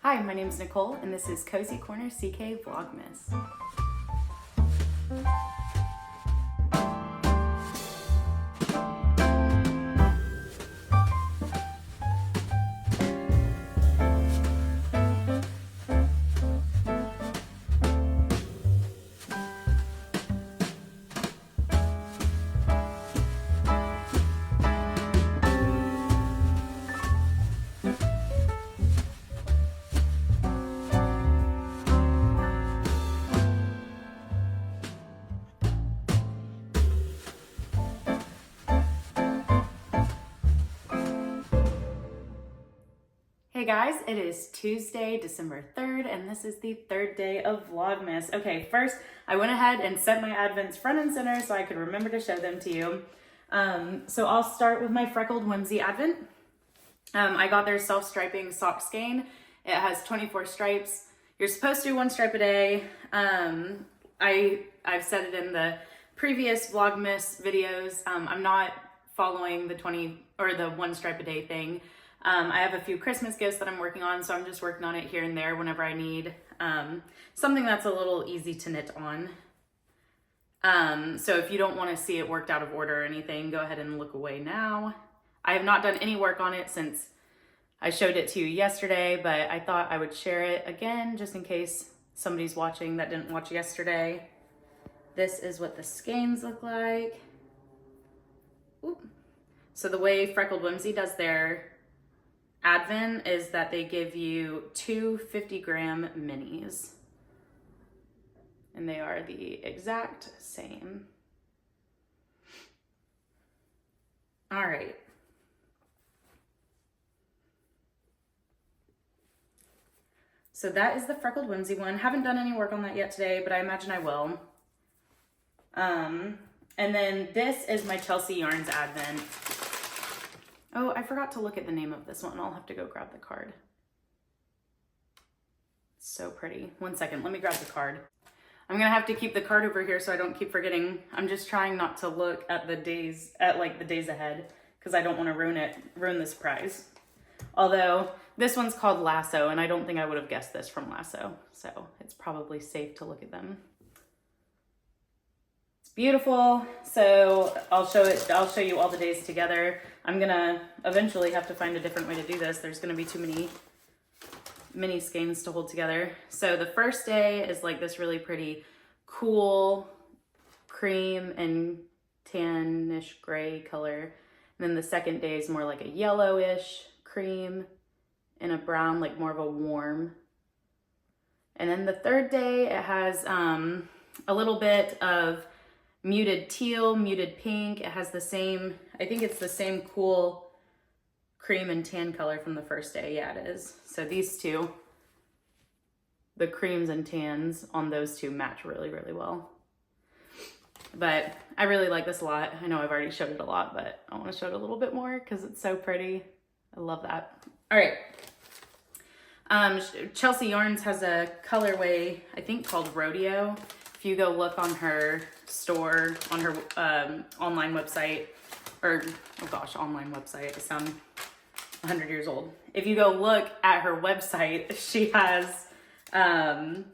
Hi, my name is Nicole, and this is Cozy Corner CK Vlogmas. Hey guys, it is Tuesday, December 3rd, and this is the third day of Vlogmas. Okay, first, I went ahead and set my Advents front and center so I could remember to show them to you. So I'll start with my Freckled Whimsy Advent. I got their self-striping sock skein. It has 24 stripes. You're supposed to do one stripe a day. I've said it in the previous Vlogmas videos. I'm not following the one stripe a day thing. I have a few Christmas gifts that I'm working on, so I'm just working on it here and there whenever I need something that's a little easy to knit on. So if you don't want to see it worked out of order or anything, go ahead and look away now. I have not done any work on it since I showed it to you yesterday, but I thought I would share it again just in case somebody's watching that didn't watch yesterday. This is what the skeins look like. Ooh. So the way Freckled Whimsy does their Advent is that they give you two 50-gram minis. And they are the exact same. All right. So that is the Freckled Whimsy one. Haven't done any work on that yet today, but I imagine I will. And then this is my Chelsea Yarns Advent. Oh, I forgot to look at the name of this one. I'll have to go grab the card. So pretty. One second, let me grab the card. I'm gonna have to keep the card over here so I don't keep forgetting. I'm just trying not to look at the days ahead because I don't want to ruin the surprise. Although this one's called Lasso, and I don't think I would have guessed this from Lasso, so it's probably safe to look at them. Beautiful. So I'll show you all the days together. I'm gonna eventually have to find a different way to do this. There's gonna be too many mini skeins to hold together. So the first day is like this really pretty cool cream and tannish gray color. And then the second day is more like a yellowish cream and a brown, like more of a warm. And then the third day it has a little bit of muted teal, muted pink. It has the same, I think it's the same cool cream and tan color from the first day. Yeah, it is. So these two, the creams and tans on those two match really, really well. But I really like this a lot. I know I've already showed it a lot, but I want to show it a little bit more because it's so pretty. I love that. All right. Chelsea Yarns has a colorway, I think called Rodeo. If you go look on her store, on her online website, or, oh gosh, online website, I sound 100 years old. If you go look at her website, she has a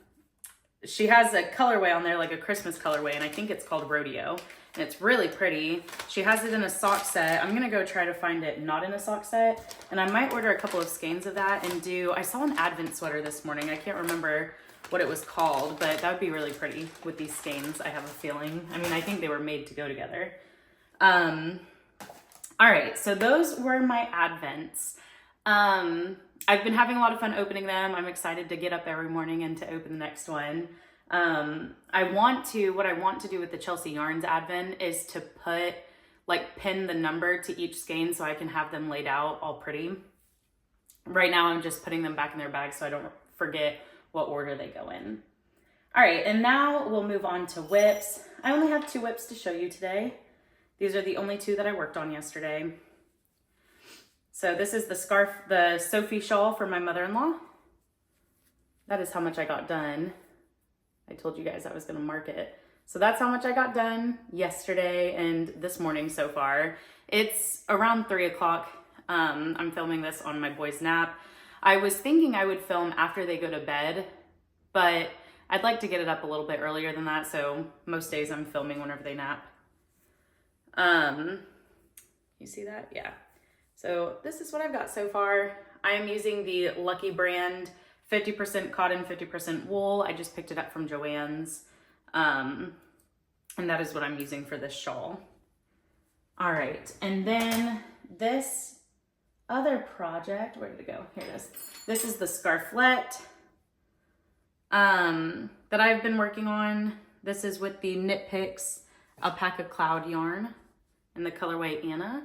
colorway on there, like a Christmas colorway, and I think it's called Rodeo, and it's really pretty. She has it in a sock set. I'm gonna go try to find it not in a sock set, and I might order a couple of skeins of that and I saw an Advent sweater this morning. I can't remember what it was called, but that would be really pretty with these skeins, I have a feeling. I mean, I think they were made to go together. All right, so those were my Advents. I've been having a lot of fun opening them. I'm excited to get up every morning and to open the next one. What I want to do with the Chelsea Yarns Advent is to pin the number to each skein so I can have them laid out all pretty. Right now, I'm just putting them back in their bag so I don't forget what order they go in. All right, and now we'll move on to whips. I only have 2 whips to show you today. These are the only 2 that I worked on yesterday. So this is the Sophie shawl for my mother-in-law. That is how much I got done. I told you guys I was gonna mark it. So that's how much I got done yesterday and this morning so far. It's around 3 o'clock. I'm filming this on my boy's nap. I was thinking I would film after they go to bed, but I'd like to get it up a little bit earlier than that, so most days I'm filming whenever they nap. You see that? Yeah. So this is what I've got so far. I am using the Lucky brand, 50% cotton, 50% wool. I just picked it up from Joann's. And that is what I'm using for this shawl. All right, and then this other project, where did it go? Here it is. This is the scarflet that I've been working on. This is with the Knit Picks Alpaca Cloud yarn in the colorway Anna.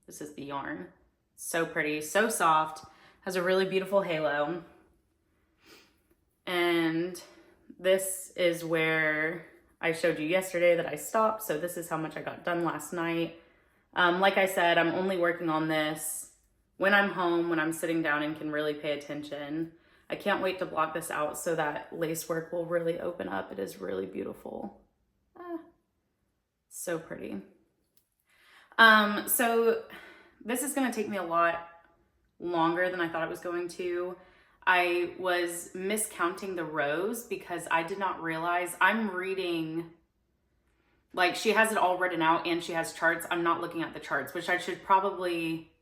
This is the yarn. So pretty, so soft, has a really beautiful halo. And this is where I showed you yesterday that I stopped. So this is how much I got done last night. Like I said, I'm only working on this when I'm home, when I'm sitting down and can really pay attention. I can't wait to block this out so that lace work will really open up. It is really beautiful. So pretty. So this is gonna take me a lot longer than I thought it was going to. I was miscounting the rows because I did not realize I'm reading, like she has it all written out and she has charts. I'm not looking at the charts, which I should probably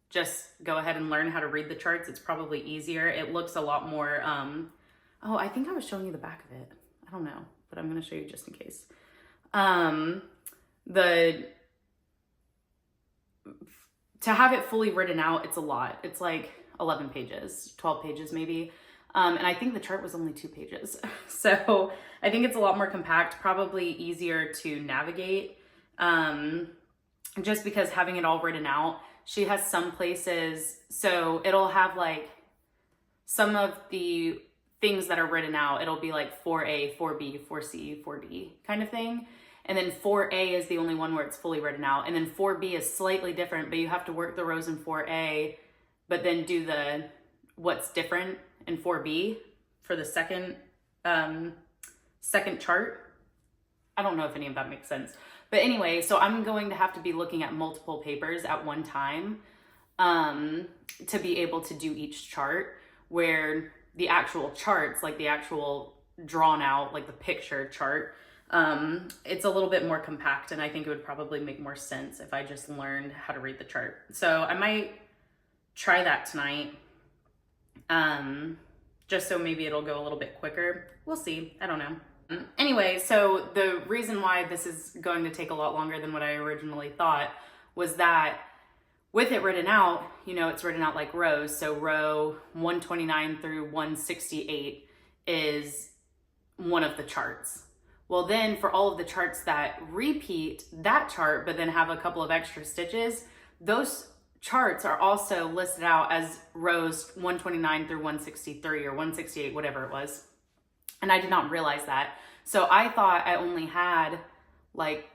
just go ahead and learn how to read the charts. It's probably easier. It looks a lot more, oh, I think I was showing you the back of it. I don't know, but I'm gonna show you just in case. To have it fully written out, it's a lot. It's like 11 pages, 12 pages maybe. And I think the chart was only 2 pages. So I think it's a lot more compact, probably easier to navigate. Just because having it all written out, she has some places, so it'll have like some of the things that are written out. It'll be like 4A, 4B, 4C, 4D kind of thing. And then 4A is the only one where it's fully written out. And then 4B is slightly different, but you have to work the rows in 4A, but then do the what's different in 4B for the second chart. I don't know if any of that makes sense. But anyway, so I'm going to have to be looking at multiple papers at one time to be able to do each chart, where the actual charts, like the actual drawn out, like the picture chart, it's a little bit more compact, and I think it would probably make more sense if I just learned how to read the chart. So I might try that tonight, just so maybe it'll go a little bit quicker. We'll see. I don't know. Anyway, so the reason why this is going to take a lot longer than what I originally thought was that with it written out, you know, it's written out like rows. So row 129 through 168 is one of the charts. Well, then for all of the charts that repeat that chart, but then have a couple of extra stitches, those charts are also listed out as rows 129 through 163 or 168, whatever it was. And I did not realize that. So I thought I only had like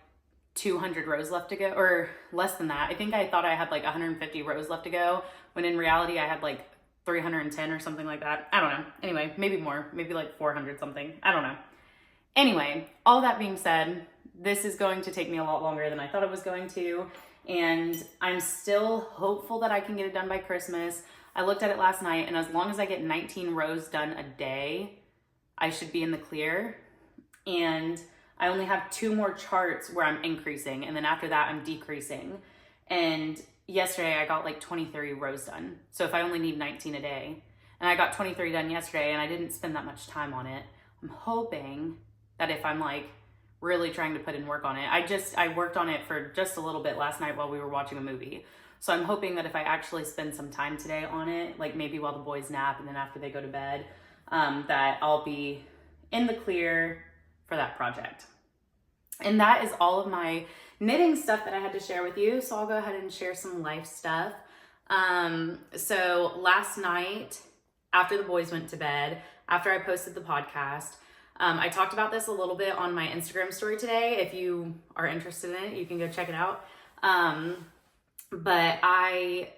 200 rows left to go, or less than that. I think I thought I had like 150 rows left to go, when in reality I had like 310 or something like that. I don't know. Anyway, maybe more, maybe like 400 something. I don't know. Anyway, all that being said, this is going to take me a lot longer than I thought it was going to. And I'm still hopeful that I can get it done by Christmas. I looked at it last night, and as long as I get 19 rows done a day, I should be in the clear. And I only have 2 more charts where I'm increasing, and then after that I'm decreasing. And yesterday I got like 23 rows done. So if I only need 19 a day, and I got 23 done yesterday, and I didn't spend that much time on it, I'm hoping that if I'm like really trying to put in work on it, I worked on it for just a little bit last night while we were watching a movie. So I'm hoping that if I actually spend some time today on it, like maybe while the boys nap and then after they go to bed, that I'll be in the clear for that project. And that is all of my knitting stuff that I had to share with you. So I'll go ahead and share some life stuff. So last night, after the boys went to bed, after I posted the podcast, I talked about this a little bit on my Instagram story today. If you are interested in it, you can go check it out. But I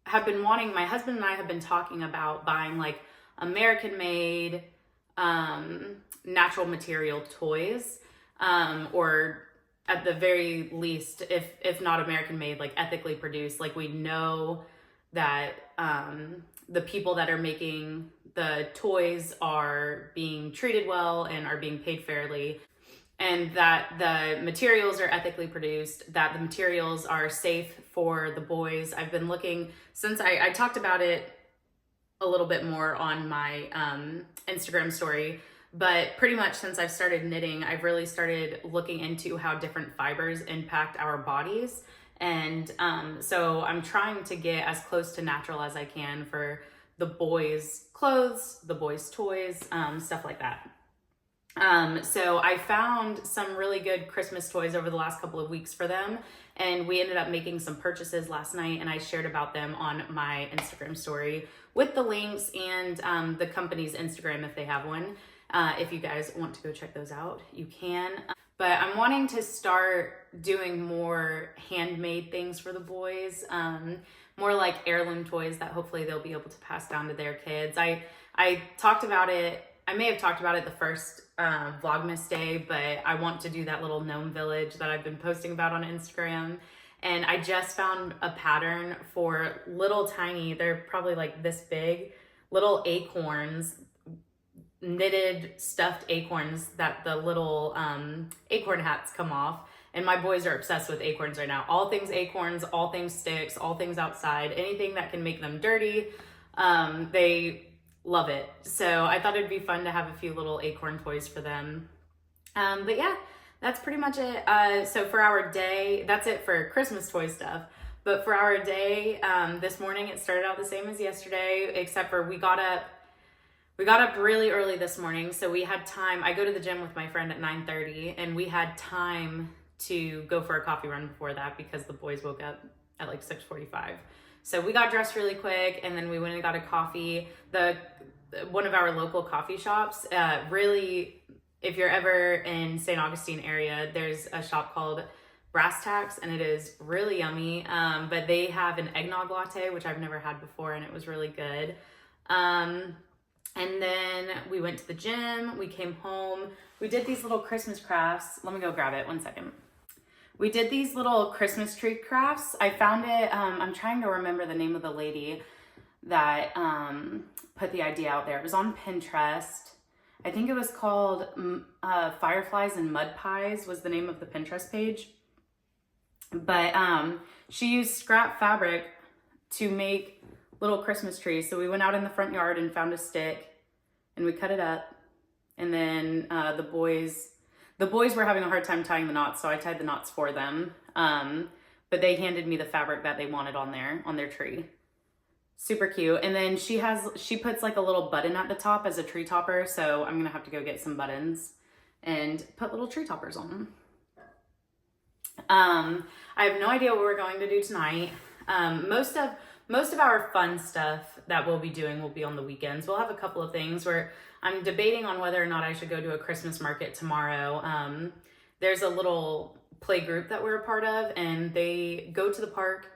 have been wanting, my husband and I have been talking about buying like American made, natural material toys, or at the very least, if not American made, like ethically produced. Like we know that, the people that are making the toys are being treated well and are being paid fairly, and that the materials are ethically produced, that the materials are safe for the boys. I've been looking, since I talked about it a little bit more on my Instagram story, but pretty much since I've started knitting, I've really started looking into how different fibers impact our bodies. And so I'm trying to get as close to natural as I can for the boys' clothes, the boys' toys, stuff like that. So I found some really good Christmas toys over the last couple of weeks for them, and we ended up making some purchases last night, and I shared about them on my Instagram story with the links and the company's Instagram if they have one. If you guys want to go check those out, you can. But I'm wanting to start doing more handmade things for the boys, more like heirloom toys that hopefully they'll be able to pass down to their kids. I talked about it, I may have talked about it the first Vlogmas day, but I want to do that little gnome village that I've been posting about on Instagram. And I just found a pattern for little tiny, they're probably like this big, little acorns, knitted stuffed acorns that the little acorn hats come off. And my boys are obsessed with acorns right now. All things acorns, all things sticks, all things outside, anything that can make them dirty, they love it. So I thought it'd be fun to have a few little acorn toys for them. But yeah, that's pretty much it. So for our day, that's it for Christmas toy stuff. But for our day, this morning, it started out the same as yesterday, except for we got up really early this morning. So we had time. I go to the gym with my friend at 9:30, and we had time to go for a coffee run before that because the boys woke up at like 6:45. So we got dressed really quick, and then we went and got a coffee. One of our local coffee shops, really, if you're ever in St. Augustine area, there's a shop called Brass Tacks, and it is really yummy. But they have an eggnog latte, which I've never had before, and it was really good. And then we went to the gym, we came home, we did these little Christmas crafts. Let me go grab it, 1 second. We did these little Christmas tree crafts. I found it, I'm trying to remember the name of the lady that put the idea out there. It was on Pinterest. I think it was called Fireflies and Mud Pies was the name of the Pinterest page. But she used scrap fabric to make little Christmas trees. So we went out in the front yard and found a stick and we cut it up. And then the boys were having a hard time tying the knots, so I tied the knots for them. But they handed me the fabric that they wanted on their tree. Super cute. And then she puts like a little button at the top as a tree topper, so I'm gonna have to go get some buttons and put little tree toppers on them. I have no idea what we're going to do tonight. Most of our fun stuff that we'll be doing will be on the weekends. We'll have a couple of things where I'm debating on whether or not I should go to a Christmas market tomorrow. There's a little play group that we're a part of, and they go to the park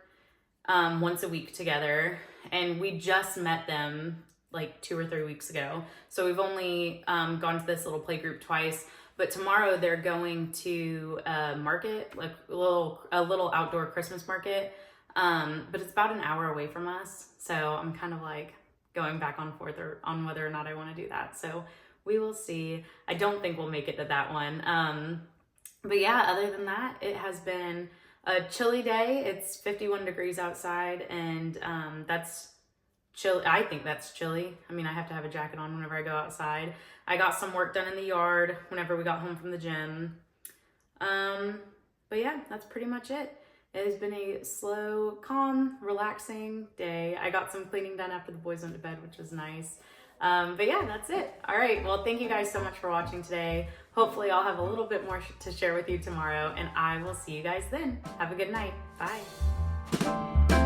once a week together, and we just met them like 2 or 3 weeks ago. So we've only gone to this little play group twice, but tomorrow they're going to a market, like a little outdoor Christmas market. But it's about an hour away from us. So I'm kind of like going back and forth on whether or not I want to do that. So we will see. I don't think we'll make it to that one. But yeah, other than that, it has been a chilly day. It's 51 degrees outside, and that's chill. I think that's chilly. I mean, I have to have a jacket on whenever I go outside. I got some work done in the yard whenever we got home from the gym. But yeah, that's pretty much it. It has been a slow, calm, relaxing day. I got some cleaning done after the boys went to bed, which was nice. But yeah, that's it. All right, well, thank you guys so much for watching today. Hopefully I'll have a little bit more to share with you tomorrow, and I will see you guys then. Have a good night. Bye.